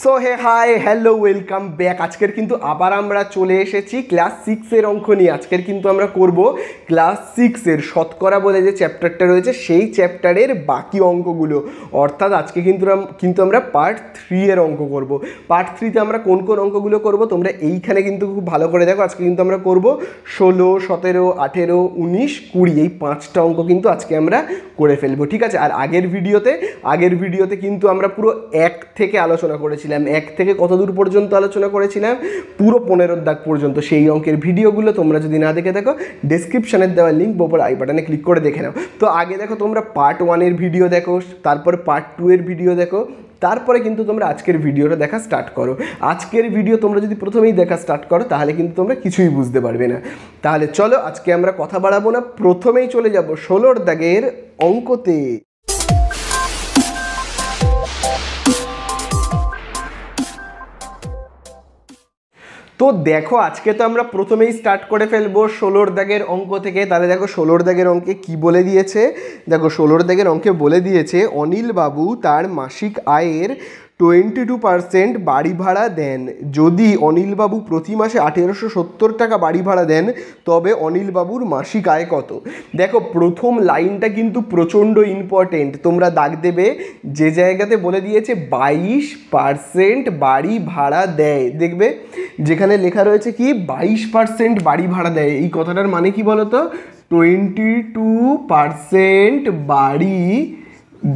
So hey hi hello welcome back. আজকের কিন্তু আবার আমরা চলে এসেছি ক্লাস 6-এর অঙ্ক নিয়ে। আজকের কিন্তু আমরা করব ক্লাস 6-এর শতকরা বলে যে চ্যাপ্টারটা রয়েছে সেই চ্যাপ্টারের বাকি অঙ্কগুলো। অর্থাৎ আজকে কিন্তু আমরা পার্ট 3-এর অঙ্ক করব। পার্ট 3-তে আমরা কোন কোন অঙ্কগুলো করব তোমরা এইখানে কিন্তু খুব ভালো করে দেখো। আজকে কিন্তু আমরা করব 16, 17, 18, 19, 20 এই 5টা অঙ্ক কিন্তু আজকে আমরা করে ফেলবো, ঠিক আছে। আর আগের ভিডিওতে কিন্তু আমরা পুরো 1 থেকে আলোচনা করেছিলাম। 1 থেকে কত দূর পর্যন্ত আলোচনা করেছিলাম? পুরো 15 দাগ পর্যন্ত। সেই অঙ্কের ভিডিওগুলো তোমরা যদি না দেখে থাকো ডেসক্রিপশনের দেওয়া লিঙ্ক ওপর আই বাটনে ক্লিক করে দেখে নাও। তো আগে দেখো তোমরা পার্ট 1-এর ভিডিও দেখো, তারপর পার্ট 2-এর ভিডিও দেখো, তারপরে কিন্তু তোমরা আজকের ভিডিওটা দেখা স্টার্ট করো। আজকের ভিডিও তোমরা যদি প্রথমেই দেখা স্টার্ট করো তাহলে কিন্তু তোমরা কিছুই বুঝতে পারবে না। তাহলে চলো আজকে আমরা কথা বাড়াবো না, প্রথমেই চলে যাব 16 দাগের অঙ্কতে। তো দেখো আজকে তো আমরা প্রথমেই স্টার্ট করে ফেলবো 16 দাগের অঙ্ক থেকে। তাহলে দেখো 16 দাগের অঙ্কে কি বলে দিয়েছে, দেখো 16 দাগের অঙ্কে বলে দিয়েছে অনিল বাবু তার মাসিক আয়ের 22% বাড়ি ভাড়া দেন। যদি অনিলবাবু প্রতি মাসে 1870 টাকা বাড়ি ভাড়া দেন তবে অনিলবাবুর মাসিক আয় কত? দেখো প্রথম লাইনটা কিন্তু প্রচণ্ড ইম্পর্টেন্ট, তোমরা দাগ দেবে যে জায়গাতে বলে দিয়েছে 22% বাড়ি ভাড়া দেয়। দেখবে যেখানে লেখা রয়েছে কি 22% বাড়ি ভাড়া দেয়, এই কথাটার মানে কি বলতো? 22% বাড়ি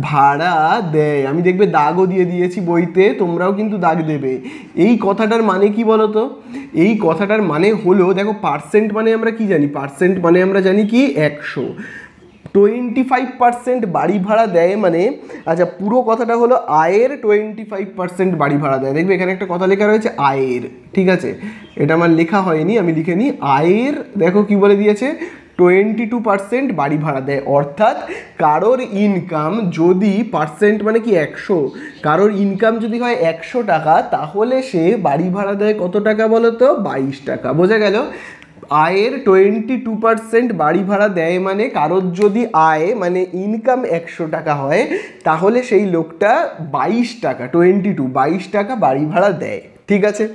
ভাড়া দেয়। আমি দেখবে দাগও দিয়ে দিয়েছি বইতে, তোমরাও কিন্তু দাগ দেবে। এই কথাটার মানে কি বলো তো? এই কথাটার মানে হলো, দেখো পার্সেন্ট মানে আমরা কি জানি? পার্সেন্ট মানে আমরা জানি কি 100। 25% বাড়ি ভাড়া দেয় মানে, আচ্ছা পুরো কথাটা হলো আয়ের 25% বাড়ি ভাড়া দেয়। দেখবে এখানে একটা কথা লেখা রয়েছে আয়ের, ঠিক আছে, এটা আমার লেখা হয়নি, আমি লিখে নিই। আয়ের দেখো কি বলে দিয়েছে 22% বাড়ি ভাড়া দেয়। অর্থাৎ কারোর ইনকাম যদি, পার্সেন্ট মানে কি 100, কারোর ইনকাম যদি হয় 100 টাকা তাহলে সে বাড়ি ভাড়া দেয় কত টাকা বলো তো? 22 টাকা। বোঝা গেল? আয়ের 22% বাড়ি ভাড়া দেয় মানে কারোর যদি আয় মানে ইনকাম 100 টাকা হয় তাহলে সেই লোকটা 22 টাকা 22 টাকা বাড়ি ভাড়া দেয়, ঠিক আছে।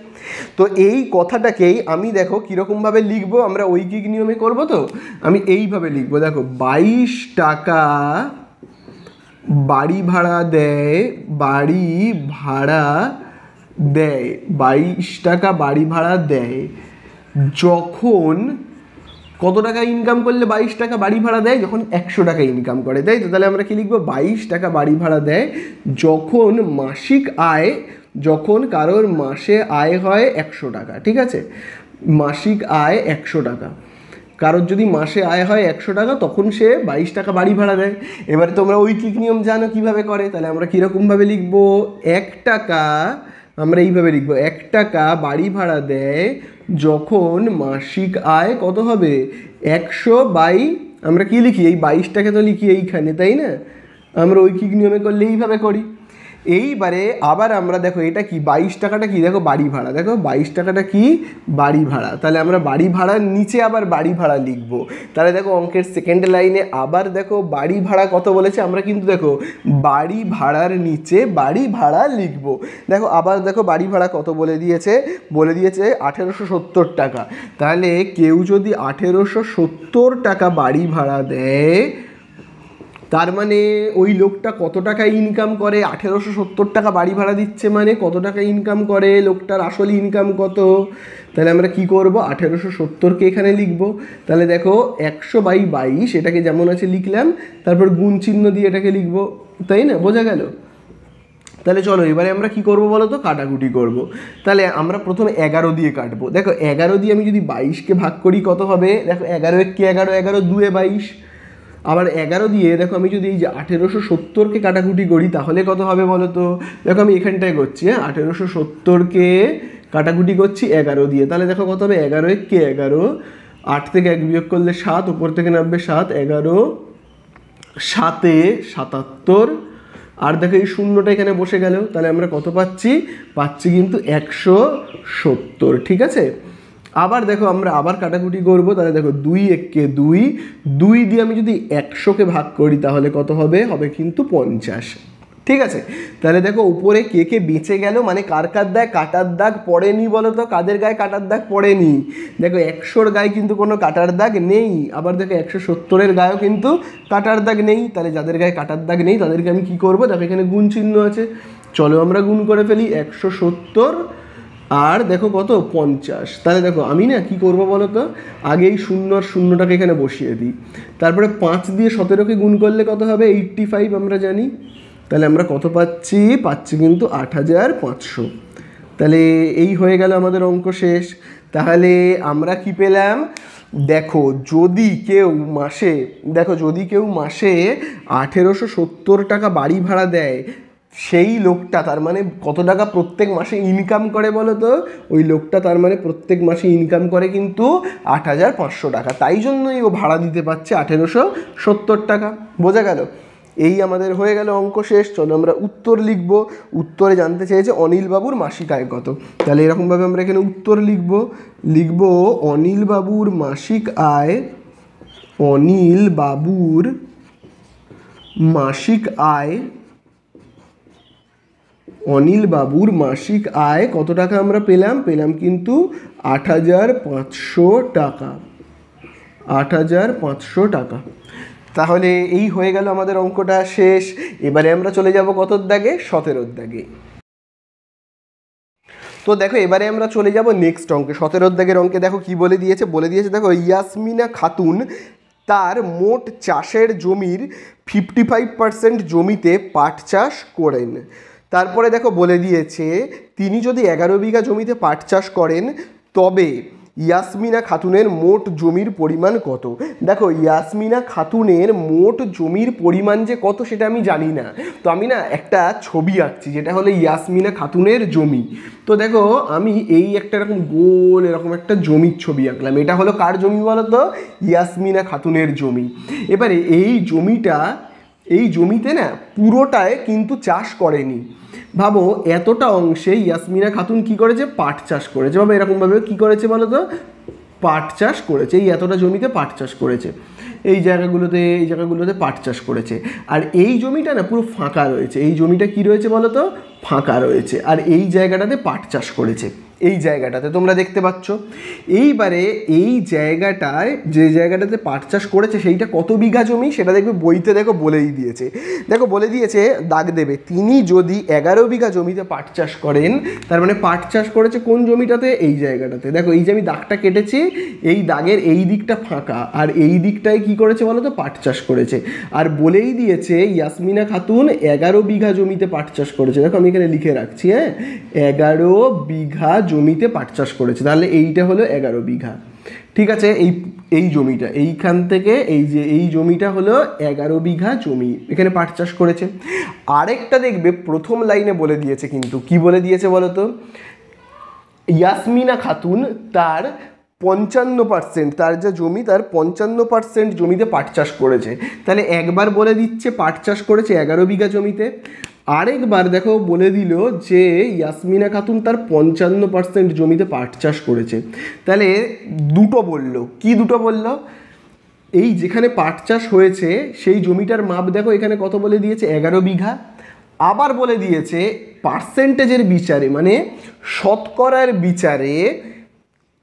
তো এই কথাটাকেই আমি দেখো কীরকমভাবে লিখবো, আমরা ঐকিক নিয়মে করব। তো আমি এইভাবে লিখবো, দেখো 22 টাকা বাড়ি ভাড়া দেয়, বাড়ি ভাড়া দেয়, 22 টাকা বাড়ি ভাড়া দেয় যখন কত টাকা ইনকাম করলে 22 টাকা বাড়ি ভাড়া দেয়? যখন 100 টাকা ইনকাম করে, তাই তো। তাহলে আমরা কি লিখবো? 22 টাকা বাড়ি ভাড়া দেয় যখন মাসিক আয়, যখন কারোর মাসে আয় হয় 100 টাকা, ঠিক আছে। মাসিক আয় 100 টাকা, কারোর যদি মাসে আয় হয় 100 টাকা তখন সে 22 টাকা বাড়ি ভাড়া দেয়। এবারে তোমরা ঐকিক নিয়ম জানো কিভাবে করে, তাহলে আমরা কীরকমভাবে লিখবো? 1 টাকা, আমরা এইভাবে লিখবো 1 টাকা বাড়ি ভাড়া দেয় যখন মাসিক আয় কত হবে? 100 বাই, আমরা কি লিখি? এই 22টাকে তো লিখি এইখানে, তাই না? আমরা ঐকিক নিয়মে করলে এইভাবে করি। এইবারে আবার আমরা দেখো এটা কি 22 টাকাটা কি, দেখো বাড়ি ভাড়া, দেখো 22 টাকাটা কি? বাড়ি ভাড়া। তাহলে আমরা বাড়ি ভাড়ার নিচে আবার বাড়ি ভাড়া লিখবো। তাহলে দেখো অঙ্কের সেকেন্ড লাইনে আবার দেখো বাড়ি ভাড়া কত বলেছে, আমরা কিন্তু দেখো বাড়ি ভাড়ার নিচে বাড়ি ভাড়া লিখবো। দেখো আবার দেখো বাড়ি ভাড়া কত বলে দিয়েছে, বলে দিয়েছে 1870 টাকা। তাহলে কেউ যদি 1870 টাকা বাড়ি ভাড়া দেয় তার মানে ওই লোকটা কত টাকা ইনকাম করে? 1870 টাকা বাড়ি ভাড়া দিচ্ছে মানে কত টাকা ইনকাম করে? লোকটার আসল ইনকাম কত? তাহলে আমরা কি করব? 1870কে এখানে লিখব। তাহলে দেখো 100/22 এটাকে যেমন আছে লিখলাম, তারপর গুণ চিহ্ন দিয়ে এটাকে লিখব, তাই না? বোঝা গেল? তাহলে চলো এবারে আমরা কি করব বলো তো? কাটাকুটি করব। তাহলে আমরা প্রথমে 11 দিয়ে কাটবো। দেখো 11 দিয়ে আমি যদি 22কে ভাগ করি কত হবে? দেখো 11 × 11, 11 2 22। আবার 11 দিয়ে দেখো আমি যদি এই যে 1870কে কাটাকুটি করি তাহলে কত হবে বলো তো? দেখো আমি এখানটায় করছি, হ্যাঁ, 1870কে কাটাকুটি করছি 11 দিয়ে। তাহলে দেখো কত হবে? 11 × 11, 8 থেকে 1 বিয়োগ করলে 7, উপর থেকে নামবে 7, 11 7 77। আর দেখো এই শূন্যটা এখানে বসে গেল, তাহলে আমরা কত পাচ্ছি? পাচ্ছি কিন্তু 170, ঠিক আছে। আবার দেখো আমরা আবার কাটাকুটি করব। তাহলে দেখো 2 × 1 = 2 দিয়ে আমি যদি 100কে ভাগ করি তাহলে কত হবে? হবে কিন্তু 50। ঠিক আছে, তাহলে দেখো উপরে কে কে বেঁচে গেল, মানে কার কার দাগ কাটার দাগ পড়েনি বলো তো, কাদের গায়ে কাটার দাগ পড়েনি? দেখো 100-র গায়ে কিন্তু কোনো কাটার দাগ নেই, আবার দেখো 170-এর গায়েও কিন্তু কাটার দাগ নেই। তাহলে যাদের গায়ে কাটার দাগ নেই তাদেরকে আমি কি করব, দেখো এখানে গুণ চিহ্ন আছে, চলো আমরা গুণ করে ফেলি। 170 আর দেখো কত 50। তাহলে দেখো আমি না কি করব বলো তো, আগে এই শূন্য আর শূন্যটাকে এখানে বসিয়ে দিই, তারপরে 5 দিয়ে 17কে গুণ করলে কত হবে 85 আমরা জানি। তাহলে আমরা কত পাচ্ছি কিন্তু 8500। তাহলে এই হয়ে গেল আমাদের অঙ্ক শেষ। তাহলে আমরা কি পেলাম, দেখো যদি কেউ মাসে 1870 টাকা বাড়ি ভাড়া দেয়, সেই লোকটা তার মানে কত টাকা প্রত্যেক মাসে ইনকাম করে বলো তো, ওই লোকটা তার মানে প্রত্যেক মাসে ইনকাম করে কিন্তু 8500 টাকা, তাই জন্যই ও ভাড়া দিতে পারছে 1870 টাকা। বোঝা গেল? এই আমাদের হয়ে গেল অঙ্ক শেষ। চলো আমরা উত্তর লিখব। উত্তরে জানতে চেয়েছে অনিল বাবুর মাসিক আয় কত। তাহলে এরকমভাবে আমরা এখানে উত্তর লিখব অনিল বাবুর মাসিক আয়, অনিল বাবুর মাসিক আয়, অনিল বাবুর মাসিক আয় কত টাকা আমরা পেলাম কিন্তু 8500 টাকা, 8500 টাকা। তাহলে এই হয়ে গেল আমাদের অঙ্কটা শেষ। এবারে আমরা চলে যাব কতর দাগে, 17-র দাগে। তো দেখো এবারে আমরা চলে যাব নেক্সট অঙ্কে, 17-র দাগের অঙ্কে। দেখো কি বলে দিয়েছে দেখো ইয়াসমিনা খাতুন তার মোট চাষের জমির 55% জমিতে পাট চাষ করেন। তারপরে দেখো বলে দিয়েছে তিনি যদি 11 বিঘা জমিতে পাট চাষ করেন তবে ইয়াসমিনা খাতুনের মোট জমির পরিমাণ কত। দেখো ইয়াসমিনা খাতুনের মোট জমির পরিমাণ যে কত সেটা আমি জানি না, তো আমি না একটা ছবি আঁকছি যেটা হলো ইয়াসমিনা খাতুনের জমি। তো দেখো আমি এই একটা এরকম গোল এরকম একটা জমির ছবি আঁকলাম, এটা হলো কার জমি বলো তো, ইয়াসমিনা খাতুনের জমি। এবারে এই জমিতে না পুরোটায় কিন্তু চাষ করেনি। ভাবো এতটা অংশে ইয়াসমিনা খাতুন কি করেছে, পাট চাষ করেছে। ভাবো এরকমভাবে কি করেছে বলো তো, পাট চাষ করেছে। এই এতটা জমিতে পাট চাষ করেছে, এই জায়গাগুলোতে পাট চাষ করেছে। আর এই জমিটা না পুরো ফাঁকা রয়েছে, এই জমিটা কি রয়েছে বলো তো, ফাঁকা রয়েছে। আর এই জায়গাটাতে পাট চাষ করেছে, এই জায়গাটাতে তোমরা দেখতে পাচ্ছ। এইবারে এই জায়গাটায় যে জায়গাটাতে পাট চাষ করেছে সেইটা কত বিঘা জমি সেটা দেখবে বইতে দেখো বলেই দিয়েছে। দেখো বলে দিয়েছে দাগ দেবে, তিনি যদি 11 বিঘা জমিতে পাট চাষ করেন, তার মানে পাট চাষ করেছে কোন জমিটাতে, এই জায়গাটাতে। দেখো এই যে আমি দাগটা কেটেছি, এই দাগের এই দিকটা ফাঁকা, আর এই দিকটায় কি করেছে বলো তো, পাট চাষ করেছে। আর বলেই দিয়েছে ইয়াসমিনা খাতুন 11 বিঘা জমিতে পাট চাষ করেছে। দেখো আমি এখানে লিখে রাখছি, হ্যাঁ, 11 বিঘা জমিতে পাট চাষ করেছে। তাহলে এইটা হলো 11 বিঘা, ঠিক আছে। এই জমিটা এইখান থেকে এই জমিটা হলো 11 বিঘা জমি, এখানে পাট চাষ করেছে। আরেকটা দেখবে প্রথম লাইনে বলে দিয়েছে, কিন্তু কি বলে দিয়েছে বলো তো, ইয়াসমিনা খাতুন তার 55%, তার যে জমি তার 55% জমিতে পাট চাষ করেছে। তাহলে একবার বলে দিচ্ছে পাট চাষ করেছে 11 বিঘা জমিতে, আরেকবার দেখো বলে দিল যে ইয়াসমিনা খাতুন তার 55% জমিতে পাট চাষ করেছে। তাহলে দুটো বললো, কি দুটো বললো, এই যেখানে পাট চাষ হয়েছে সেই জমিটার মাপ দেখো এখানে কত বলে দিয়েছে, 11 বিঘা। আবার বলে দিয়েছে পার্সেন্টেজের বিচারে, মানে শতকরার বিচারে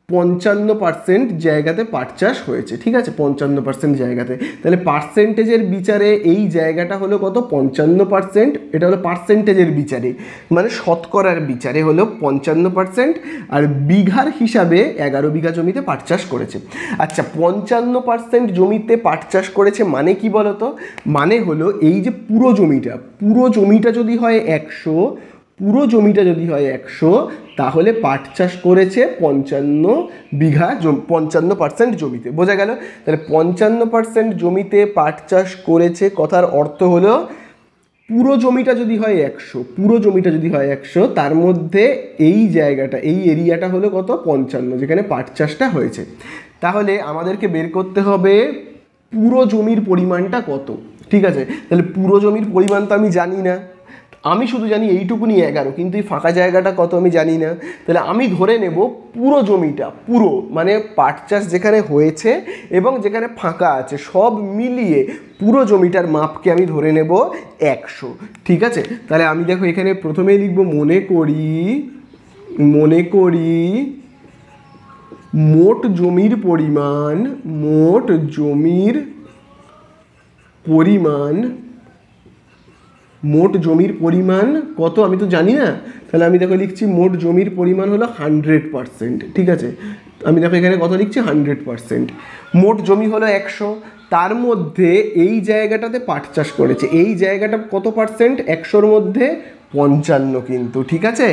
55% জায়গাতে পাট চাষ হয়েছে, ঠিক আছে, 55% জায়গাতে। তাহলে পার্সেন্টেজের বিচারে এই জায়গাটা হলো কত, 55%। এটা হলো পার্সেন্টেজের বিচারে, মানে শতকরার বিচারে হলো 55%, আর বিঘার হিসাবে 11 বিঘা জমিতে পাট চাষ করেছে। আচ্ছা 55% জমিতে পাট চাষ করেছে মানে কি বলতো, মানে হলো এই যে পুরো জমিটা যদি হয় 100, পুরো জমিটা যদি হয় 100, তাহলে পাট চাষ করেছে 55% জমিতে। বোঝা গেল? তাহলে 55% জমিতে পাট চাষ করেছে, কথার অর্থ হলো পুরো জমিটা যদি হয় 100, তার মধ্যে এই জায়গাটা, এই এরিয়াটা হলো কত, 55, যেখানে পাট চাষটা হয়েছে। তাহলে আমাদেরকে বের করতে হবে পুরো জমির পরিমাণটা কত, ঠিক আছে। তাহলে পুরো জমির পরিমাণ তো আমি জানি না, আমি শুধু জানি এইটুকুনি 11, কিন্তু এই ফাঁকা জায়গাটা কত আমি জানি না। তাহলে আমি ধরে নেব পুরো জমিটা, পুরো মানে পাট চাষ যেখানে হয়েছে এবং যেখানে ফাঁকা আছে সব মিলিয়ে পুরো জমিটার মাপকে আমি ধরে নেব 100। ঠিক আছে, তাহলে আমি দেখো এখানে প্রথমেই লিখব মনে করি মোট জমির পরিমাণ কত আমি তো জানি না। তাহলে আমি দেখো লিখছি মোট জমির পরিমাণ হলো 100%। ঠিক আছে, আমি দেখো এখানে কত লিখছি 100%। মোট জমি হলো 100, তার মধ্যে এই জায়গাটাতে পাট চাষ করেছে, এই জায়গাটা কত পার্সেন্ট? 100-র মধ্যে 55 কিন্তু। ঠিক আছে,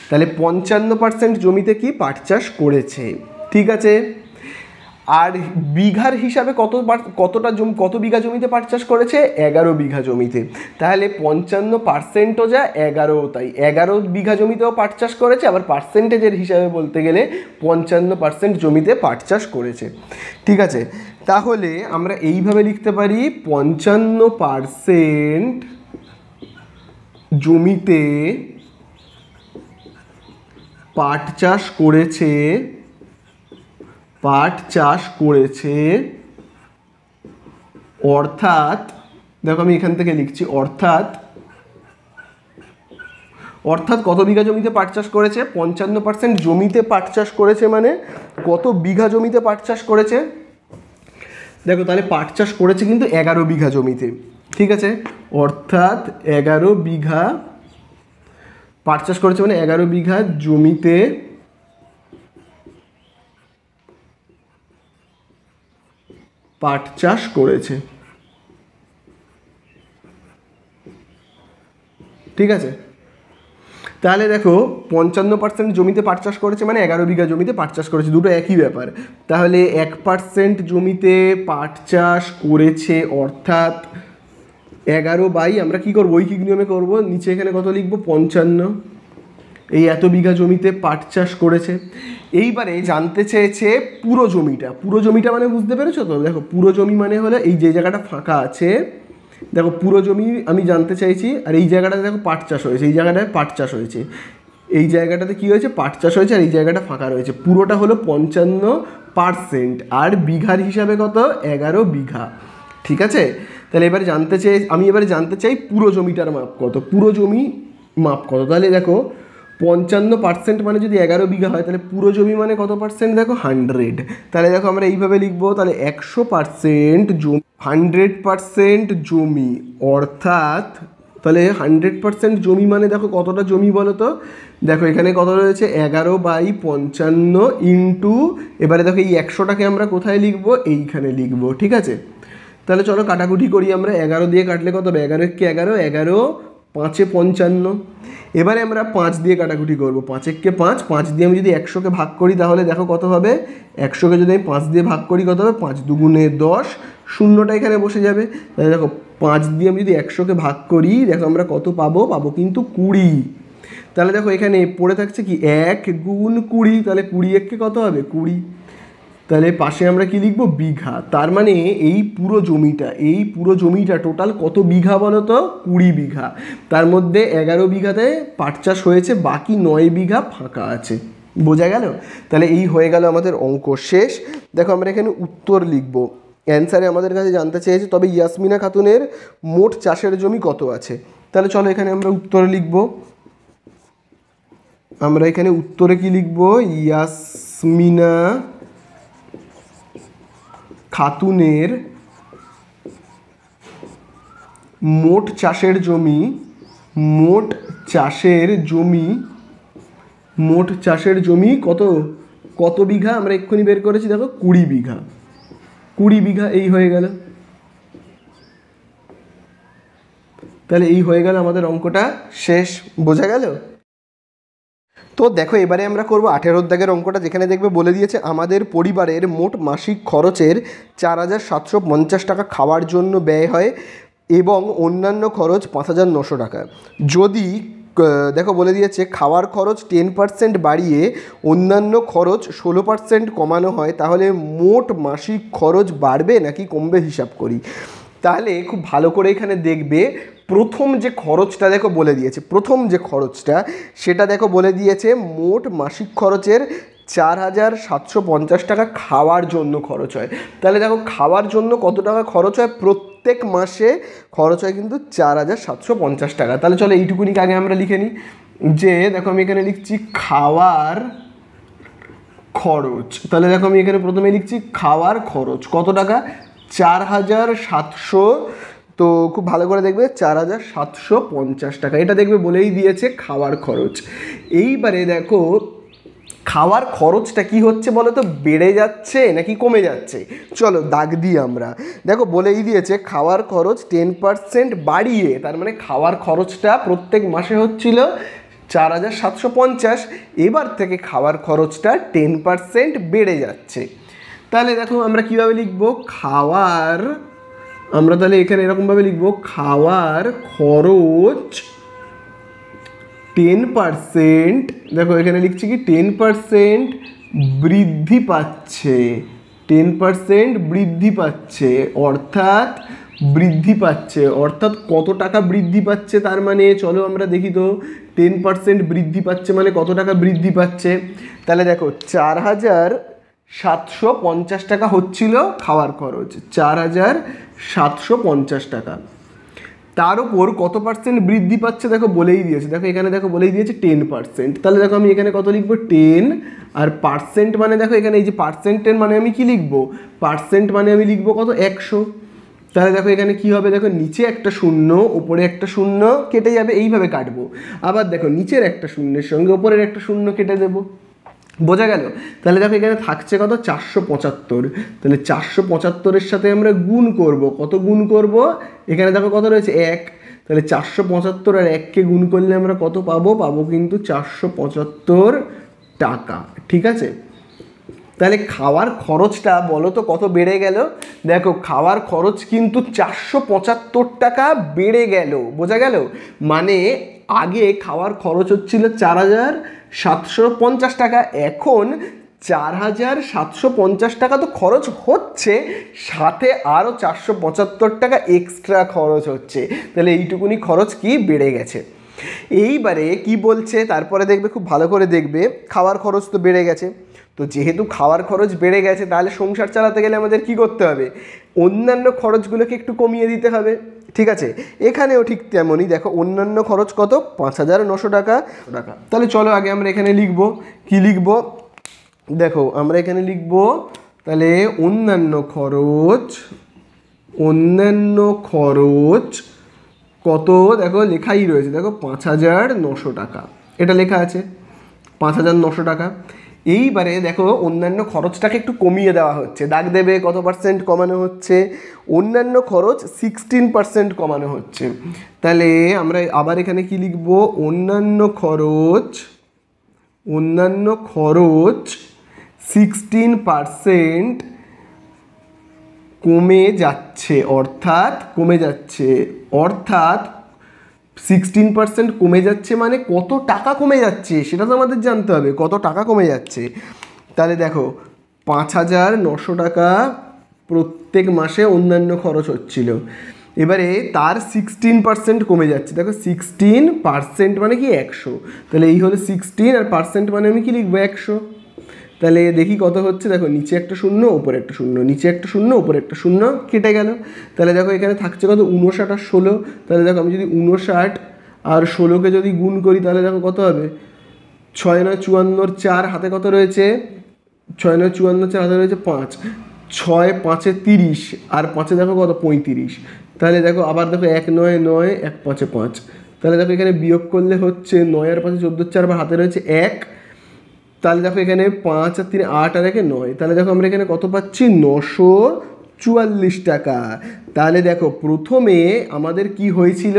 তাহলে 55% জমিতে কি পাট চাষ করেছে। ঠিক আছে, আর বিঘার হিসাবে কত বিঘা জমিতে পাট চাষ করেছে? 11 বিঘা জমিতে। তাহলে 55%ও যা, 11ও তাই, 11 বিঘা জমিতেও পাট চাষ করেছে। আবার পার্সেন্টেজের হিসাবে বলতে গেলে 55% জমিতে পাট চাষ করেছে। ঠিক আছে, তাহলে আমরা এইভাবে লিখতে পারি 55% জমিতে পাট চাষ করেছে, অর্থাৎ দেখো আমি এখান থেকে লিখছি অর্থাৎ কত বিঘা জমিতে পাট চাষ করেছে? 55% জমিতে পাট চাষ করেছে, মানে কত বিঘা জমিতে পাট চাষ করেছে? দেখো তাহলে পাট চাষ করেছে কিন্তু 11 বিঘা জমিতে। ঠিক আছে, অর্থাৎ 11 বিঘা পাট চাষ করেছে, মানে 11 বিঘা জমিতে পাট চাষ করেছে। ঠিক আছে, তাহলে দেখো 55% জমিতে পাট চাষ করেছে মানে 11 বিঘা জমিতে পাট চাষ করেছে, দুটো একই ব্যাপার। তাহলে 1% জমিতে পাট চাষ করেছে, অর্থাৎ 11 আমরা কি করবো? ঐকিক নিয়মে করবো। নিচে এখানে কত লিখবো? 55। এই এত বিঘা জমিতে পাট চাষ করেছে। এইবারে জানতে চেয়েছে পুরো জমিটা মানে বুঝতে পেরেছো তো? দেখো পুরো জমি মানে হলো এই যে জায়গাটা ফাঁকা আছে, দেখো পুরো জমি আমি জানতে চাইছি। আর এই জায়গাটাতে দেখো পাট চাষ হয়েছে, এই জায়গাটায় পাট চাষ হয়েছে, এই জায়গাটাতে কী হয়েছে? পাট চাষ হয়েছে। আর এই জায়গাটা ফাঁকা রয়েছে। পুরোটা হলো 55%, আর বিঘার হিসাবে কত? 11 বিঘা। ঠিক আছে, তাহলে আমি এবারে জানতে চাই পুরো জমিটার মাপ কত, তাহলে দেখো 55% মানে যদি 11 বিঘা হয়, তাহলে পুরো জমি মানে কত পার্সেন্ট? দেখো 100। তাহলে দেখো আমরা এইভাবে লিখবো, তাহলে 100% জমি, 100% জমি, অর্থাৎ তাহলে 100% জমি মানে দেখো কতটা জমি বলো তো? দেখো এখানে কত রয়েছে? 11/55 ইন্টু, এবারে দেখো এই 100টাকে আমরা কোথায় লিখবো? এইখানে লিখবো। ঠিক আছে, তাহলে চলো কাটাকুটি করি আমরা। 11 দিয়ে কাটলে কত হবে? 11 × 11, 11 5 × 55। এবারে আমরা 5 দিয়ে কাটাকুটি করবো। 5 × 5, 5 দিয়ে আমি যদি 100কে ভাগ করি তাহলে দেখো কত হবে? 100কে যদি আমি 5 দিয়ে ভাগ করি কত হবে? 5 × 2 = 10, শূন্যটা এখানে বসে যাবে। তাহলে দেখো 5 দিয়ে আমি যদি 100কে ভাগ করি, দেখো আমরা কত পাবো? কিন্তু 20। তাহলে দেখো এখানে পড়ে থাকছে কি? 1 × 20, তাহলে 20 × 1 কত হবে? 20। তাহলে পাশে আমরা কি লিখবো? বিঘা। তার মানে এই পুরো জমিটা টোটাল কত বিঘা বলো তো? 20 বিঘা। তার মধ্যে 11 বিঘাতে পাট চাষ হয়েছে, বাকি 9 বিঘা ফাঁকা আছে। বোঝা গেল? তাহলে এই হয়ে গেল আমাদের অঙ্ক শেষ। দেখো আমরা এখানে উত্তর লিখবো। অ্যান্সারে আমাদের কাছে জানতে চেয়েছে তবে ইয়াসমিনা খাতুনের মোট চাষের জমি কত আছে। তাহলে চলো এখানে আমরা উত্তর লিখবো। আমরা এখানে উত্তরে কি লিখবো? ইয়াসমিনা খাতুনের মোট চাষের জমি কত বিঘা? আমরা এক্ষুনি বের করেছি, দেখো 20 বিঘা। 20 বিঘা এই হয়ে গেল। তাহলে এই হয়ে গেল আমাদের অঙ্কটা শেষ। বোঝা গেল? তো দেখো এবারে আমরা করব 18 দাগের অঙ্কটা, যেখানে দেখবে বলে দিয়েছে আমাদের পরিবারের মোট মাসিক খরচের 4750 টাকা খাওয়ার জন্য ব্যয় হয় এবং অন্যান্য খরচ 5900 টাকা। যদি দেখো বলে দিয়েছে খাওয়ার খরচ 10% বাড়িয়ে অন্যান্য খরচ 16% কমানো হয়, তাহলে মোট মাসিক খরচ বাড়বে নাকি কমবে হিসাব করি। তাহলে খুব ভালো করে এখানে দেখবে প্রথম যে খরচটা দেখো বলে দিয়েছে, প্রথম যে খরচটা সেটা দেখো বলে দিয়েছে মোট মাসিক খরচের 4,750 টাকা খাওয়ার জন্য খরচ হয়। তাহলে দেখো খাওয়ার জন্য কত টাকা খরচ হয়, প্রত্যেক মাসে খরচ হয় কিন্তু 4,750 টাকা। তাহলে চলো এইটুকুনিকে আগে আমরা লিখে নিই, যে দেখো আমি এখানে লিখছি খাওয়ার খরচ। তাহলে দেখো আমি এখানে প্রথমে লিখছি খাওয়ার খরচ কত টাকা, 4,700, তো খুব ভালো করে দেখবে 4,750 টাকা, এটা দেখবে বলেই দিয়েছে খাওয়ার খরচ। এইবারে দেখো খাওয়ার খরচটা কি হচ্ছে বলো তো, বেড়ে যাচ্ছে নাকি কমে যাচ্ছে, চলো দাগ দিই আমরা। দেখো বলেই দিয়েছে খাওয়ার খরচ 10% বাড়িয়ে, তার মানে খাওয়ার খরচটা প্রত্যেক মাসে হচ্ছিল 4,750, এবার থেকে খাওয়ার খরচটা 10% বেড়ে যাচ্ছে। তাহলে দেখো আমরা কীভাবে লিখবো, খাওয়ার, আমরা তাহলে এখানে এরকমভাবে লিখবো খাওয়ার খরচ 10%, দেখো এখানে লিখছি কি 10% বৃদ্ধি পাচ্ছে, 10% বৃদ্ধি পাচ্ছে, অর্থাৎ বৃদ্ধি পাচ্ছে, অর্থাৎ কত টাকা বৃদ্ধি পাচ্ছে, তার মানে চলো আমরা দেখি তো 10% বৃদ্ধি পাচ্ছে মানে কত টাকা বৃদ্ধি পাচ্ছে। তাহলে দেখো 4,750 টাকা হচ্ছিল খাওয়ার খরচ, 4,750 টাকা, তার উপর কত পার্সেন্ট বৃদ্ধি পাচ্ছে দেখো বলেই দিয়েছে, দেখো এখানে দেখো বলেই দিয়েছে 10%। তাহলে দেখো আমি এখানে কত লিখবো 10, আর পার্সেন্ট মানে দেখো এখানে এই যে পার্সেন্টের মানে আমি কি লিখবো, পার্সেন্ট মানে আমি লিখবো কত 100। তাহলে দেখো এখানে কি হবে, দেখো নিচে একটা শূন্য উপরে একটা শূন্য কেটে যাবে, এইভাবে কাটবো। আবার দেখো নিচের একটা শূন্যের সঙ্গে উপরের একটা শূন্য কেটে দেবো, বোঝা গেল। তাহলে দেখো এখানে থাকছে কত 475, তাহলে 475-এর সাথে আমরা গুণ করব, কত গুণ করব, এখানে দেখো কত রয়েছে 1, তাহলে 475 আর 1কে গুণ করলে আমরা কত পাবো, পাবো কিন্তু 475 টাকা, ঠিক আছে। তাহলে খাওয়ার খরচটা বলো তো কত বেড়ে গেল, দেখো খাওয়ার খরচ কিন্তু 475 টাকা বেড়ে গেল, বোঝা গেল। মানে আগে খাওয়ার খরচ হচ্ছিল 4,750 টাকা, এখন 4,750 টাকা তো খরচ হচ্ছে, সাথে আরও 475 টাকা এক্সট্রা খরচ হচ্ছে, তাহলে এইটুকুনি খরচ কি বেড়ে গেছে। এইবারে কি বলছে তারপরে দেখবে, খুব ভালো করে দেখবে, খাওয়ার খরচ তো বেড়ে গেছে, তো যেহেতু খাওয়ার খরচ বেড়ে গেছে তাহলে সংসার চালাতে গেলে আমাদের কি করতে হবে, অন্যান্য খরচগুলোকে একটু কমিয়ে দিতে হবে, ঠিক আছে। এখানেও ঠিক তেমনই, দেখো অন্যান্য খরচ কত 5,900 টাকা। তাহলে চলো আগে আমরা এখানে লিখবো, কি লিখবো, দেখো আমরা এখানে লিখবো তাহলে অন্যান্য খরচ কত, দেখো লেখাই রয়েছে, দেখো 5,900 টাকা, এটা লেখা আছে 5,900 টাকা। এইবারে দেখো অন্যান্য খরচটাকে একটু কমিয়ে দেওয়া হচ্ছে, দাগ দেবে কত পার্সেন্ট কমানো হচ্ছে, অন্যান্য খরচ 16% কমানো হচ্ছে। তাহলে আমরা আবার এখানে কি লিখবো, অন্যান্য খরচ 16% কমে যাচ্ছে, অর্থাৎ 16% কমে যাচ্ছে মানে কত টাকা কমে যাচ্ছে সেটা তো আমাদের জানতে হবে, কত টাকা কমে যাচ্ছে। তাহলে দেখো 5,900 টাকা প্রত্যেক মাসে অন্যান্য খরচ হচ্ছিল, এবারে তার 16% কমে যাচ্ছে, দেখো 16% মানে কি 100, তাহলে এই হলো 16 আর পার্সেন্ট মানে আমি কি লিখবো 100। তাহলে দেখি কত হচ্ছে, দেখো নিচে একটা শূন্য উপরে একটা শূন্য, নিচে একটা শূন্য উপরে একটা শূন্য কেটে গেল। তাহলে দেখো এখানে থাকছে কত 59 আর 16, তাহলে দেখো আমি যদি 59 আর 16কে যদি গুণ করি তাহলে দেখো কত হবে, 6 9 54, 4 হাতে কত রয়েছে, 6 9 54, 4 হাতে রয়েছে 5, 6 5 30 আর 5 দেখো কত 35, তাহলে দেখো আবার দেখো 1 9 9 1 5 5, তাহলে দেখো এখানে বিয়োগ করলে হচ্ছে 9 আর 5 14, 4 আবার হাতে রয়েছে 1, তাহলে দেখো এখানে 5 আর 3 8 আর 1 9, তাহলে দেখো আমরা এখানে কত পাচ্ছি 944 টাকা। তাহলে দেখো প্রথমে আমাদের কি হয়েছিল,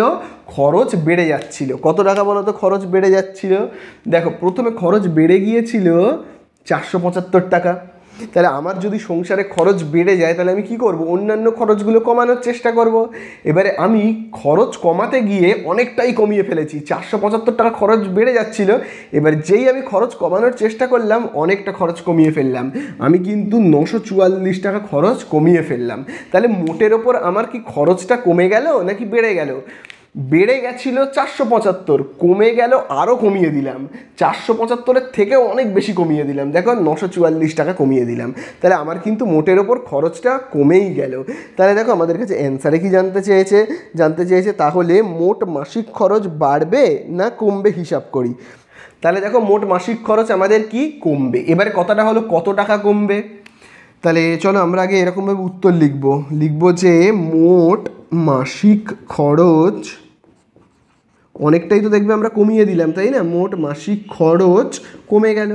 খরচ বেড়ে যাচ্ছিল, কত টাকা বলো তো খরচ বেড়ে যাচ্ছিল, দেখো প্রথমে খরচ বেড়ে গিয়েছিল 475 টাকা। তাহলে আমার যদি সংসারে খরচ বেড়ে যায় তাহলে আমি কি করব, অন্যান্য খরচগুলো কমানোর চেষ্টা করব। এবারে আমি খরচ কমাতে গিয়ে অনেকটাই কমিয়ে ফেলেছি, 475 টাকা খরচ বেড়ে যাচ্ছিল, এবার যেই আমি খরচ কমানোর চেষ্টা করলাম অনেকটা খরচ কমিয়ে ফেললাম, আমি কিন্তু 944 টাকা খরচ কমিয়ে ফেললাম। তাহলে মোটের ওপর আমার কি খরচটা কমে গেল নাকি বেড়ে গেল, বেড়ে গেছিল 475, কমে গেল, আরও কমিয়ে দিলাম, 475-এর থেকেও অনেক বেশি কমিয়ে দিলাম, দেখো 944 টাকা কমিয়ে দিলাম। তাহলে আমার কিন্তু মোটের ওপর খরচটা কমেই গেল। তাহলে দেখো আমাদের কাছে অ্যান্সারে কি জানতে চেয়েছে তাহলে মোট মাসিক খরচ বাড়বে না কমবে হিসাব করি। তাহলে দেখো মোট মাসিক খরচ আমাদের কি কমবে। এবারে কথাটা হলো কত টাকা কমবে। তাহলে চলো আমরা আগে এরকমভাবে উত্তর লিখব যে মোট মাসিক খরচ, অনেকটাই তো দেখবে আমরা কমিয়ে দিলাম, তাই না? মোট মাসিক খরচ কমে গেল,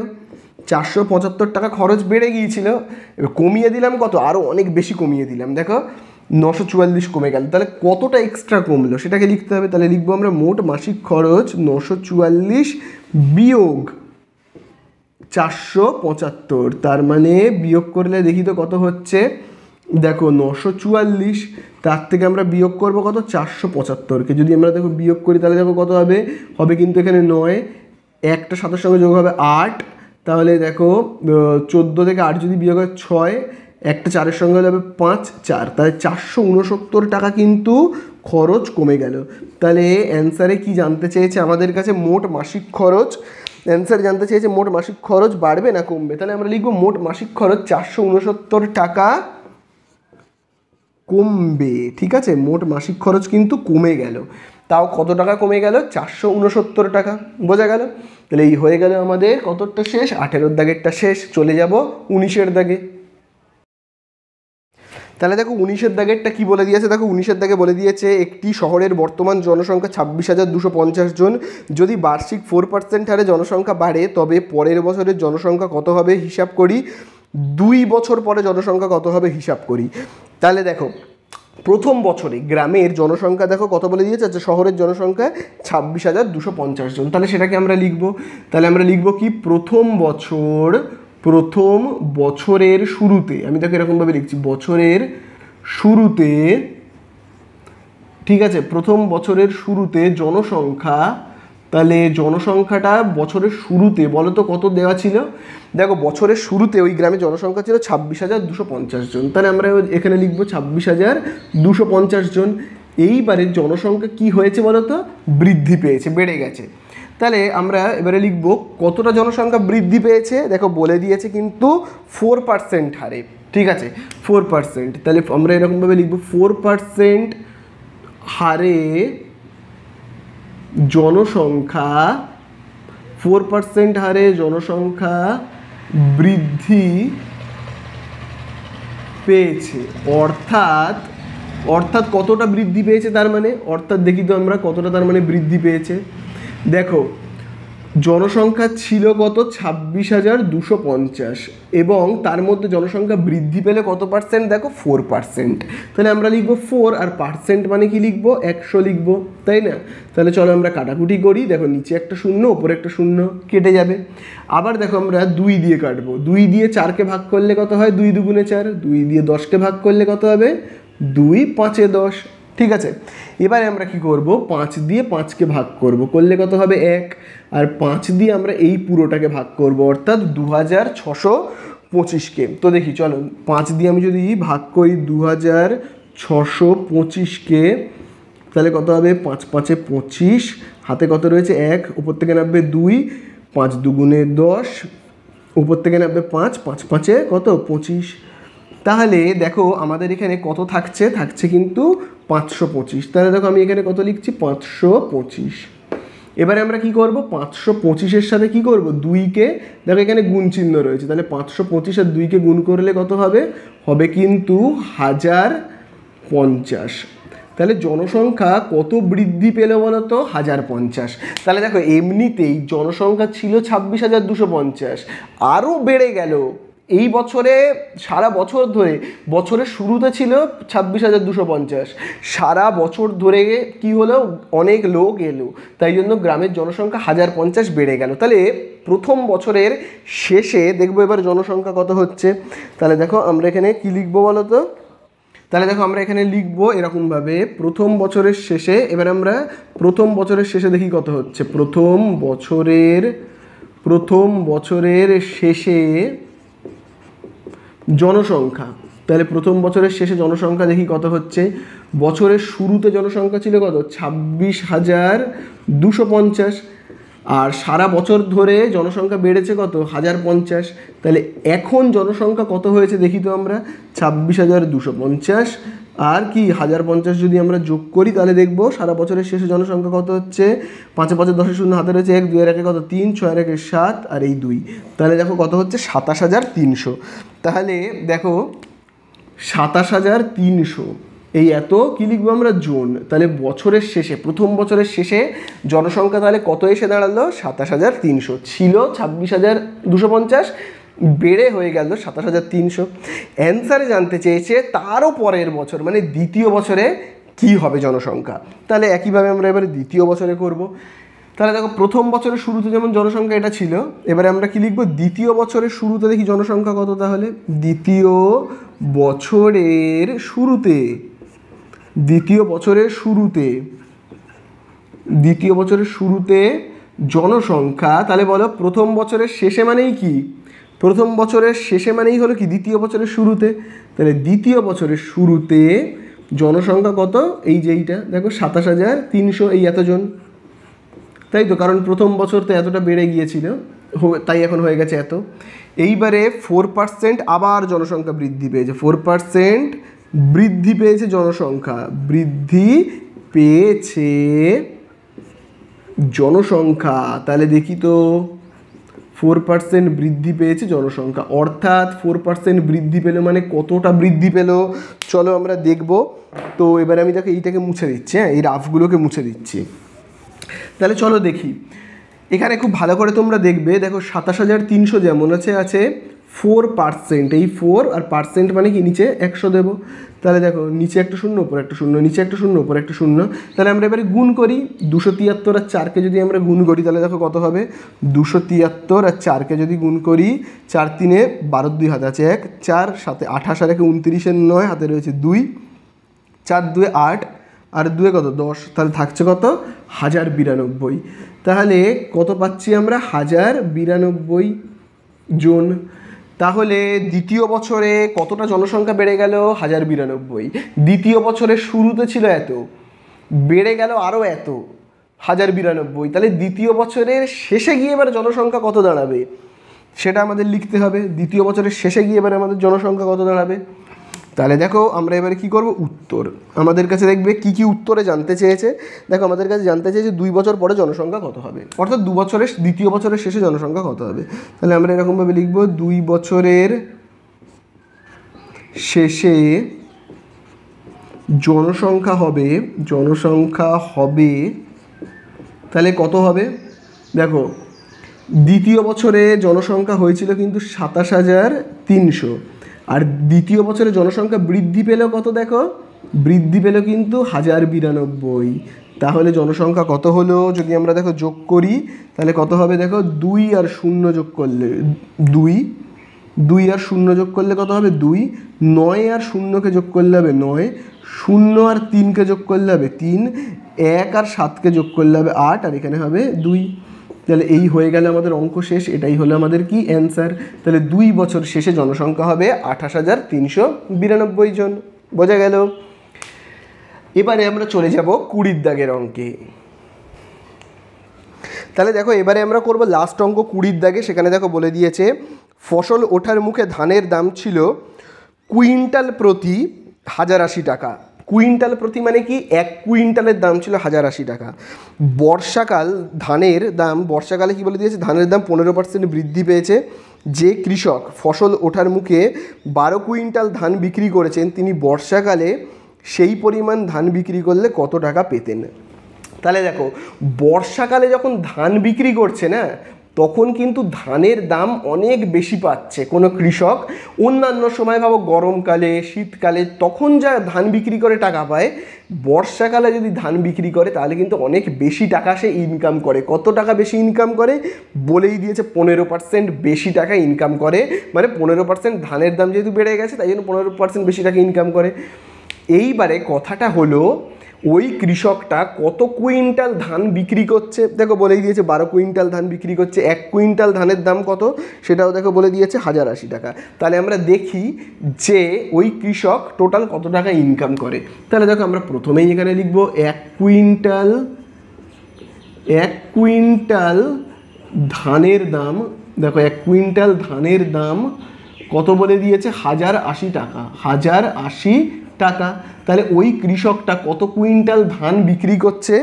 475 টাকা খরচ বেড়ে গিয়েছিল, এবার কমিয়ে দিলাম কত, আরও অনেক বেশি কমিয়ে দিলাম, দেখো 944 কমে গেল। তাহলে কতটা এক্সট্রা কমলো সেটাকে লিখতে হবে। তাহলে লিখবো আমরা মোট মাসিক খরচ 944 বিয়োগ 475, তার মানে বিয়োগ করলে দেখি তো কত হচ্ছে, দেখো 944, তার থেকে আমরা বিয়োগ করব কত, 475কে যদি আমরা দেখো বিয়োগ করি তাহলে দেখো কত হবে কিন্তু এখানে 9, একটা 7-এর সঙ্গে যোগ হবে 8, তাহলে দেখো 14 থেকে 8 যদি বিয়োগ হয় 6, একটা 4-এর সঙ্গে হলে হবে 5, 4, তাহলে 469 টাকা কিন্তু খরচ কমে গেল। তাহলে অ্যান্সারে কি জানতে চেয়েছে আমাদের কাছে, মোট মাসিক খরচ, অ্যান্সার জানতে চেয়েছে মোট মাসিক খরচ বাড়বে না কমবে। তাহলে আমরা লিখব মোট মাসিক খরচ 469 টাকা কমবে, ঠিক আছে? মোট মাসিক খরচ কিন্তু কমে গেল, তাও কত টাকা কমে গেল, 469 টাকা, বোঝা গেল? তাহলে এই হয়ে গেল আমাদের কতটা শেষ, 18-এর দাগেরটা শেষ। চলে যাব 19-এর দাগে। তাহলে দেখো 19-এর দাগেরটা কী বলে দিয়েছে, দেখো 19-এর দাগে বলে দিয়েছে একটি শহরের বর্তমান জনসংখ্যা 26,250 জন, যদি বার্ষিক 4% হারে জনসংখ্যা বাড়ে তবে পরের বছরের জনসংখ্যা কত হবে হিসাব করি, 2 বছর পরে জনসংখ্যা কত হবে হিসাব করি। তাহলে দেখো প্রথম বছরে গ্রামের জনসংখ্যা দেখো কত বলে দিয়েছে, আচ্ছা শহরের জনসংখ্যা 26,250 জন, তাহলে সেটাকে আমরা লিখব। তাহলে আমরা লিখব কি, প্রথম বছরের শুরুতে, আমি দেখো এরকমভাবে লিখছি, বছরের শুরুতে, ঠিক আছে, প্রথম বছরের শুরুতে জনসংখ্যা, তাহলে জনসংখ্যাটা বছরের শুরুতে বলো তো কত দেওয়া ছিল, দেখো বছরের শুরুতে ওই গ্রামে জনসংখ্যা ছিল 26,250 জন, তাহলে আমরা এখানে লিখবো 26,250 জন। এইবারের জনসংখ্যা কি হয়েছে বলো তো, বৃদ্ধি পেয়েছে, বেড়ে গেছে। তাহলে আমরা এবারে লিখবো কতটা জনসংখ্যা বৃদ্ধি পেয়েছে, দেখো বলে দিয়েছে কিন্তু 4% হারে, ঠিক আছে 4%, তাহলে আমরা এরকমভাবে লিখবো 4% হারে জনসংখ্যা, 4% হারে জনসংখ্যা বৃদ্ধি পেয়েছে, অর্থাৎ কতটা বৃদ্ধি পেয়েছে, তার মানে অর্থাৎ দেখি তো আমরা কতটা তার মানে বৃদ্ধি পেয়েছে। দেখো জনসংখ্যা ছিল কত, 26,250, এবং তার মধ্যে জনসংখ্যা বৃদ্ধি পেলে কত পার্সেন্ট, দেখো 4%, তাহলে আমরা লিখবো 4, আর পার্সেন্ট মানে কি লিখবো, 100 লিখবো, তাই না? তাহলে চলো আমরা কাটাকুটি করি, দেখো নিচে একটা শূন্য ওপরে একটা শূন্য কেটে যাবে। আবার দেখো আমরা 2 দিয়ে কাটবো, 2 দিয়ে 4কে ভাগ করলে কত হয়, 2 দুগুণে 4, 2 দিয়ে 10কে ভাগ করলে কত হবে, 2 5 10, ঠিক আছে। এবারে আমরা কি করব, 5 দিয়ে 5কে ভাগ করলে কত হবে 1, আর 5 দিয়ে আমরা এই পুরোটাকে ভাগ করব, অর্থাৎ 2625কে। তো দেখি চলো 5 দিয়ে আমি যদি ভাগ করি 2625কে, তাহলে কত হবে, 5 5 25, হাতে কত রয়েছে 1, উপর থেকে নামবে 2, 5 দুগুণে 10, উপর থেকে নামবে 5, 5 5 কত 25। তাহলে দেখো আমাদের এখানে কত থাকছে কিন্তু 525, তাহলে দেখো আমি এখানে কত লিখছি, 525। এবারে আমরা কি করব, 525-এর সাথে কি করব, 2কে, দেখো এখানে গুণ চিহ্ন রয়েছে, তাহলে 525 আর 2কে গুণ করলে কত হবে কিন্তু 1050। তাহলে জনসংখ্যা কত বৃদ্ধি পেল বলো তো, 1050। তাহলে দেখো এমনিতেই জনসংখ্যা ছিল 26,250, আরও বেড়ে গেল এই বছরে, সারা বছর ধরে, বছরের শুরুতে ছিল 26,250, সারা বছর ধরে কি হলো, অনেক লোক এলো, তাই জন্য গ্রামের জনসংখ্যা 1050 বেড়ে গেল। তাহলে প্রথম বছরের শেষে দেখবো এবার জনসংখ্যা কত হচ্ছে। তাহলে দেখো আমরা এখানে কি লিখবো বলো তো, তাহলে দেখো আমরা এখানে লিখবো এরকমভাবে, প্রথম বছরের শেষে, এবার আমরা প্রথম বছরের শেষে দেখি কত হচ্ছে, প্রথম বছরের শেষে জনসংখ্যা, তাহলে প্রথম বছরের শেষে জনসংখ্যা দেখি কত হচ্ছে। বছরের শুরুতে জনসংখ্যা ছিল কত, 26,250, আর সারা বছর ধরে জনসংখ্যা বেড়েছে কত, 1050। তাহলে এখন জনসংখ্যা কত হয়েছে দেখি তো আমরা, 26,250 আর কি 1050 যদি আমরা যোগ করি তাহলে দেখবো সারা বছরের শেষে জনসংখ্যা কত হচ্ছে। 5 5 10 শূন্য হাতে রয়েছে 1, 2 এর 1 কত 3, 6 এর 1 7 আর এই 2, তাহলে দেখো কত হচ্ছে 27,300। তাহলে দেখো 27,300, এই এত কি লিখবো আমরা, জন। তাহলে বছরের শেষে, প্রথম বছরের শেষে জনসংখ্যা তাহলে কত এসে দাঁড়ালো, 27,300। ছিল 26,250, বেড়ে হয়ে গেল 27,300। অ্যান্সারে জানতে চেয়েছে তারও পরের বছর মানে দ্বিতীয় বছরে কি হবে জনসংখ্যা। তাহলে একইভাবে আমরা এবারে দ্বিতীয় বছরে করব। তাহলে দেখো প্রথম বছরের শুরুতে যেমন জনসংখ্যা এটা ছিল, এবারে আমরা কি লিখব, দ্বিতীয় বছরের শুরুতে দেখি জনসংখ্যা কত। তাহলে দ্বিতীয় বছরের শুরুতে, দ্বিতীয় বছরের শুরুতে জনসংখ্যা, তাহলে বলো প্রথম বছরের শেষে মানেই কি, প্রথম বছরের শেষে মানেই হলো কি দ্বিতীয় বছরের শুরুতে। তাহলে দ্বিতীয় বছরের শুরুতে জনসংখ্যা কত, এই যে এইটা দেখো 27,300, এই এতজন, তাই তো, কারণ প্রথম বছর তো এতটা বেড়ে গিয়েছিল, তাই এখন হয়ে গেছে এত। এইবারে 4% আবার জনসংখ্যা বৃদ্ধি পেয়েছে, 4% বৃদ্ধি পেয়েছে জনসংখ্যা, বৃদ্ধি পেয়েছে জনসংখ্যা। তাহলে দেখি তো 4% বৃদ্ধি পেয়েছে জনসংখ্যা, অর্থাৎ 4% বৃদ্ধি পেল মানে কতটা বৃদ্ধি পেল চলো আমরা দেখব। তো এবারে আমি দেখো এইটাকে মুছে দিচ্ছি, হ্যাঁ এই রাফগুলোকে মুছে দিচ্ছি। তাহলে চলো দেখি, এখানে খুব ভালো করে তোমরা দেখবে, দেখো 27,300 যেমন আছে 4%, এই 4 আর পার্সেন্ট মানে কি নিচে 100 দেবো। তাহলে দেখো নিচে একটা শূন্য, উপর একটা শূন্য, নিচে একটা শূন্য, উপর একটা শূন্য। তাহলে আমরা এবারে গুণ করি, 273 আর 4কে যদি আমরা গুণ করি তাহলে দেখো কত হবে, 273 আর 4কে যদি গুণ করি, 4 3 12, 2 হাতে আছে 1, 4 7 28 আর 1 29 এর 9 হাতে রয়েছে 2, 4 2 8 আর 2 কত 10, তাহলে থাকছে কত 1092। তাহলে কত পাচ্ছি আমরা, 1092 জন। তাহলে দ্বিতীয় বছরে কতটা জনসংখ্যা বেড়ে গেল, 1092। দ্বিতীয় বছরের শুরুতে ছিল এত, বেড়ে গেল আরও এত, 1092। তাহলে দ্বিতীয় বছরের শেষে গিয়ে এবার জনসংখ্যা কত দাঁড়াবে সেটা আমাদের লিখতে হবে। দ্বিতীয় বছরের শেষে গিয়ে এবার আমাদের জনসংখ্যা কত দাঁড়াবে। তাহলে দেখো আমরা এবারে কি করব, উত্তর আমাদের কাছে দেখবে কি কি উত্তরে জানতে চেয়েছে। দেখো আমাদের কাছে জানতে চেয়েছে 2 বছর পরে জনসংখ্যা কত হবে, অর্থাৎ দ্বিতীয় বছরের শেষে জনসংখ্যা কত হবে। তাহলে আমরা এরকমভাবে লিখব, 2 বছরের শেষে জনসংখ্যা হবে, তাহলে কত হবে। দেখো দ্বিতীয় বছরে জনসংখ্যা হয়েছিল কিন্তু 27,300, আর দ্বিতীয় বছরে জনসংখ্যা বৃদ্ধি পেল কত, দেখো বৃদ্ধি পেল কিন্তু 1092। তাহলে জনসংখ্যা কত হলো যদি আমরা দেখো যোগ করি তাহলে কত হবে, দেখো 2 আর 0 যোগ করলে 2 আর 0 যোগ করলে কত হবে 2, 9 আর 0কে যোগ করলে হবে 9, 0 আর 3কে যোগ করলে হবে 3, 1 আর 7কে যোগ করলে হবে 8 আর এখানে হবে 2। তাহলে এই হয়ে গেল আমাদের অঙ্ক শেষ, এটাই হলো আমাদের কি অ্যান্সার। তাহলে 2 বছর শেষে জনসংখ্যা হবে 28,392 জন, বোঝা গেল। এবারে আমরা চলে যাব 20 দাগের অঙ্কে। তাহলে দেখো এবারে আমরা করব লাস্ট অঙ্ক 20 দাগে। সেখানে দেখো বলে দিয়েছে ফসল ওঠার মুখে ধানের দাম ছিল কুইন্টাল প্রতি 1080 টাকা। কুইন্টাল প্রতি মানে কি, 1 কুইন্টালের দাম ছিল 1080 টাকা। বর্ষাকালে কি বলে দিয়েছে, ধানের দাম 15% বৃদ্ধি পেয়েছে। যে কৃষক ফসল ওঠার মুখে 12 কুইন্টাল ধান বিক্রি করেছেন তিনি বর্ষাকালে সেই পরিমাণ ধান বিক্রি করলে কত টাকা পেতেন। তাহলে দেখো বর্ষাকালে যখন ধান বিক্রি করছে না, তখন কিন্তু ধানের দাম অনেক বেশি পাচ্ছে কোনো কৃষক। অন্যান্য সময় ভাবো গরমকালে, শীতকালে তখন যা ধান বিক্রি করে টাকা পায়, বর্ষাকালে যদি ধান বিক্রি করে তাহলে কিন্তু অনেক বেশি টাকা সে ইনকাম করে। কত টাকা বেশি ইনকাম করে বলেই দিয়েছে, 15% বেশি টাকা ইনকাম করে। মানে 15% ধানের দাম যেহেতু বেড়ে গেছে তাই জন্য 15% বেশি টাকা ইনকাম করে। এইবারে কথাটা হলো ওই কৃষকটা কত কুইন্টাল ধান বিক্রি করছে, দেখো বলেই দিয়েছে 12 কুইন্টাল ধান বিক্রি করছে। 1 কুইন্টাল ধানের দাম কত সেটাও দেখো বলে দিয়েছে 1080 টাকা। তাহলে আমরা দেখি যে ওই কৃষক টোটাল কত টাকা ইনকাম করে। তাহলে দেখো আমরা প্রথমেই এখানে লিখবো 1 কুইন্টাল ধানের দাম। দেখো 1 কুইন্টাল ধানের দাম কত বলে দিয়েছে 1080 টাকা, 1080 টাকা। তাহলে ওই কৃষকটা কত কুইন্টাল ধান বিক্রি করছে,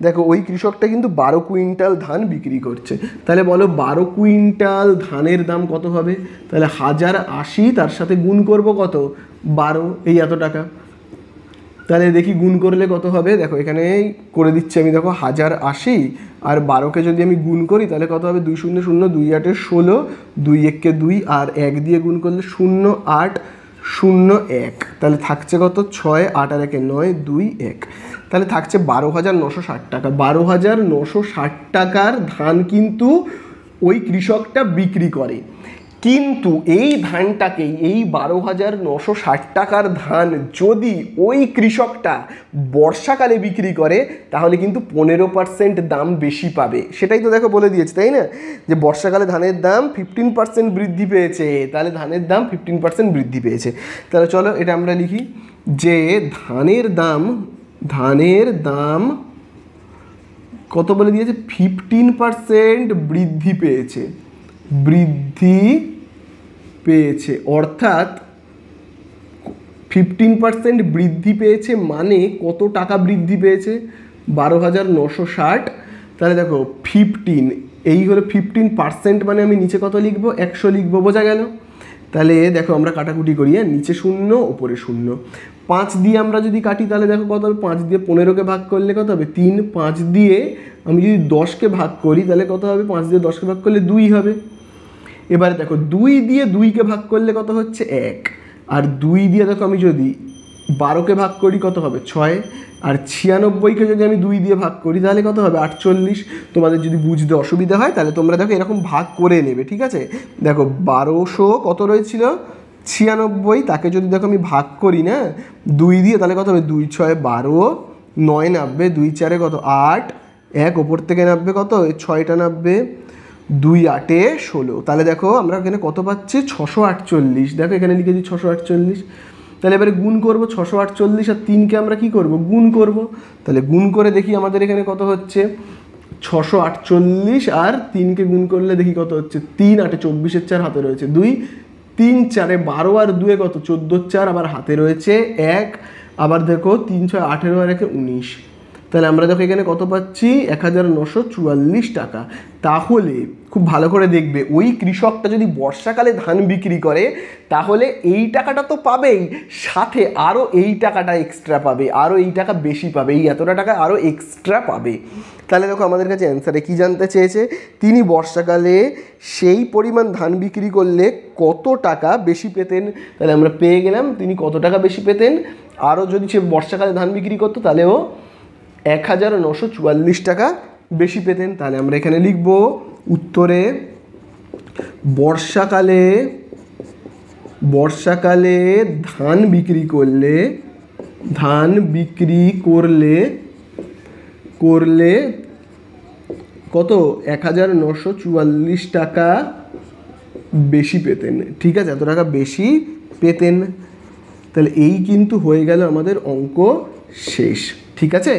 দেখো ওই কৃষকটা কিন্তু 12 কুইন্টাল ধান বিক্রি করছে। তাহলে বলো 12 কুইন্টাল ধানের দাম কত হবে, তাহলে 1080 তার সাথে গুণ করব কত 12, এই এত টাকা। তাহলে দেখি গুণ করলে কত হবে, দেখো এখানে করে দিচ্ছি আমি, দেখো 1080 আর 12কে যদি আমি গুণ করি তাহলে কত হবে 2 0 0 2 8 16, 2 1 কে 2 আর 1 দিয়ে গুণ করলে 0 8 0 1, তাহলে থাকছে কত 6 8 আর 1 9 2 1, তাহলে থাকছে 12,960 টাকা। 12,960 টাকার ধান কিন্তু ওই কৃষকটা বিক্রি করে। কিন্তু এই ধানটাকেই, এই 12,960 টাকার ধান যদি ওই কৃষকটা বর্ষাকালে বিক্রি করে তাহলে কিন্তু 15% দাম বেশি পাবে। সেটাই তো দেখো বলে দিয়েছে, তাই না, যে বর্ষাকালে ধানের দাম 15% বৃদ্ধি পেয়েছে, তাহলে ধানের দাম 15% বৃদ্ধি পেয়েছে। তাহলে চলো এটা আমরা লিখি যে ধানের দাম কত বলে দিয়েছে 15% বৃদ্ধি পেয়েছে, অর্থাৎ 15% বৃদ্ধি পেয়েছে মানে কত টাকা বৃদ্ধি পেয়েছে 12,960। তাহলে দেখো 15, এই হলো 15%, মানে আমি নিচে কত লিখবো 100 লিখবো, বোঝা গেল। তাহলে দেখো আমরা কাটাকুটি করি, নিচে 0 উপরে 0, 5 দিয়ে আমরা যদি কাটি তাহলে দেখো কত হবে, 5 দিয়ে 15কে ভাগ করলে কত হবে 3, 5 দিয়ে আমি যদি 10কে ভাগ করি তাহলে কত হবে, 5 দিয়ে 10কে ভাগ করলে 2 হবে। এবারে দেখো 2 দিয়ে 2কে ভাগ করলে কত হচ্ছে 1, আর 2 দিয়ে দেখো আমি যদি 12কে ভাগ করি কত হবে 6, আর 96কে যদি আমি 2 দিয়ে ভাগ করি তাহলে কত হবে 48। তোমাদের যদি বুঝতে অসুবিধা হয় তাহলে তোমরা দেখো এরকম ভাগ করে নেবে, ঠিক আছে। দেখো 1200 কত রয়েছিল 96, তাকে যদি দেখো আমি ভাগ করি না 2 দিয়ে তাহলে কত হবে 2 6 12, 9 90, 2 4 কত 8, 1 ওপর থেকে নামবে কত 6টা নামবে, 2 8 16। তাহলে দেখো আমরা এখানে কত পাচ্ছি 648, দেখো এখানে লিখেছি 648। তাহলে এবারে গুণ করব 648 আর 3কে আমরা কি করব গুণ করব। তাহলে গুণ করে দেখি আমাদের এখানে কত হচ্ছে 648 আর 3কে গুণ করলে দেখি কত হচ্ছে 3 8 24, 4 হাতে রয়েছে 2, 3 4 12 আর 2 কত 14 4, আবার হাতে রয়েছে 1, আবার দেখো 3 6 18 আর 1 19। তাহলে আমরা দেখো এখানে কত পাচ্ছি 1944 টাকা। তাহলে খুব ভালো করে দেখবে ওই কৃষকটা যদি বর্ষাকালে ধান বিক্রি করে তাহলে এই টাকাটা তো পাবেই, সাথে আরও এই টাকাটা এক্সট্রা পাবে, আরও এই টাকা বেশি পাবে, এই এতটা টাকা আরও এক্সট্রা পাবে। তাহলে দেখো আমাদের কাছে অ্যান্সারে কী জানতে চেয়েছে, তিনি বর্ষাকালে সেই পরিমাণ ধান বিক্রি করলে কত টাকা বেশি পেতেন। তাহলে আমরা পেয়ে গেলাম তিনি কত টাকা বেশি পেতেন, আরও যদি সে বর্ষাকালে ধান বিক্রি করতো তাহলেও 1944 টাকা বেশি পেতেন। তাহলে আমরা এখানে লিখব উত্তরে বর্ষাকালে ধান বিক্রি করলে কত 1944 টাকা বেশি পেতেন, ঠিক আছে, এত টাকা বেশি পেতেন। তাহলে এই কিন্তু হয়ে গেল আমাদের অঙ্ক শেষ, ঠিক আছে।